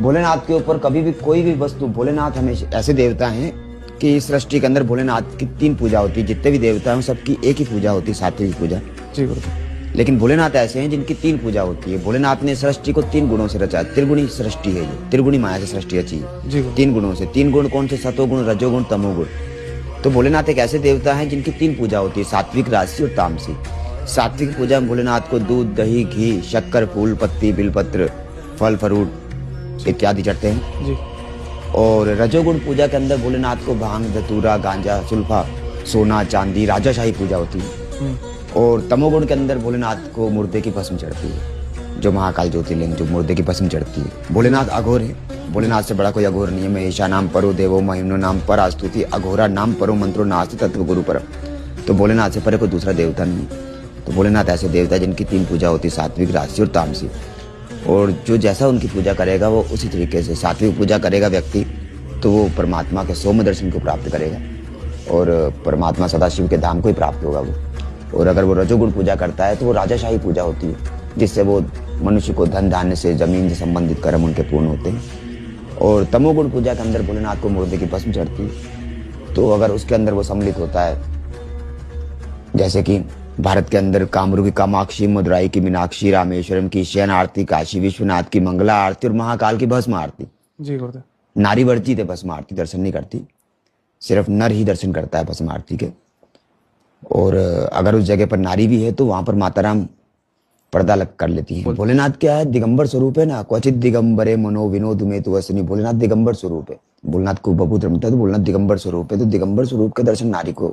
भोलेनाथ के ऊपर कभी भी कोई भी वस्तु, भोलेनाथ हमेशा ऐसे देवता हैं कि इस सृष्टि के अंदर भोलेनाथ की 3 पूजा होती है। जितने भी देवता हैं सबकी एक ही पूजा होती है, सात्विक पूजा। जी गुरुदेव। लेकिन भोलेनाथ ऐसे हैं जिनकी 3 पूजा होती है। भोलेनाथ ने सृष्टि को 3 गुणों से रचा है। त्रिगुणी सृष्टि है ये, त्रिगुणी माया से सृष्टि रची है। जी गुरु। 3 गुणों से। 3 गुण कौन से? सतोगुण, रजोगुण, तमोगुण। तो भोलेनाथ एक ऐसे देवता हैं जिनकी 3 पूजा होती है, सात्विक, राजसी और तामसी। सात्विक पूजा में भोलेनाथ को दूध, दही, घी, शक्कर, फूल पत्ती, बिलपत्र, फल फ्रूट इत्यादि चढ़ते हैं। जी। और रजोगुण पूजा के अंदर भोलेनाथ को भांग, धतूरा, गांजा, सुल्फा, सोना, चांदी, राजाशाही पूजा होती है। और तमोगुण के अंदर भोलेनाथ को मुर्दे की भस्म चढ़ती है, जो महाकाल ज्योतिर्लिंग, जो मुर्दे की भस्म चढ़ती है। भोलेनाथ अघोर है। भोलेनाथ से बड़ा कोई अघोर नहीं है। महेशा नाम परो देवो महिमनो नाम पर आस्तुति अघोरा नाम परो मंत्रो नास्ति तत्व गुरु पर। तो भोलेनाथ से परे कोई दूसरा देवता नहीं। तो भोलेनाथ ऐसे देवता जिनकी 3 पूजा होती है, सात्विक, राजसी और तामसी। और जो जैसा उनकी पूजा करेगा वो उसी तरीके से। सात्विक पूजा करेगा व्यक्ति तो वो परमात्मा के सौम्य दर्शन को प्राप्त करेगा और परमात्मा सदाशिव के धाम को ही प्राप्त होगा वो। और अगर वो रजोगुण पूजा करता है तो वो राजाशाही पूजा होती है, जिससे वो मनुष्य को धन धान्य से, जमीन से संबंधित कर्म उनके पूर्ण होते हैं। और तमोगुण पूजा के अंदर भोलेनाथ को मुर्दे की भस्म चढ़ती है। तो अगर उसके अंदर वो सम्मिलित होता है, जैसे कि भारत के अंदर कामरू की कामाक्षी, मदुराई की मीनाक्षी, रामेश्वरम की शयन आरती, काशी विश्वनाथ की मंगला आरती और महाकाल की भस्म आरती। जी गुरुदेव। नारी वर्जित है भस्म आरती, दर्शन नहीं करती, सिर्फ नर ही दर्शन करता है भस्म आरती के। और अगर उस जगह पर नारी भी है तो वहां पर माता राम पर्दा लग कर लेती हैं। भोलेनाथ क्या है? दिगंबर स्वरूप है ना। क्वचित दिगंबरे मनो विनोद में तो वसनी। भोलेनाथ दिगंबर स्वरूप है। भोलेनाथ को बबूत रमता है तो भोलेनाथ दिगंबर स्वरूप है। तो दिगंबर स्वरूप के दर्शन नारी को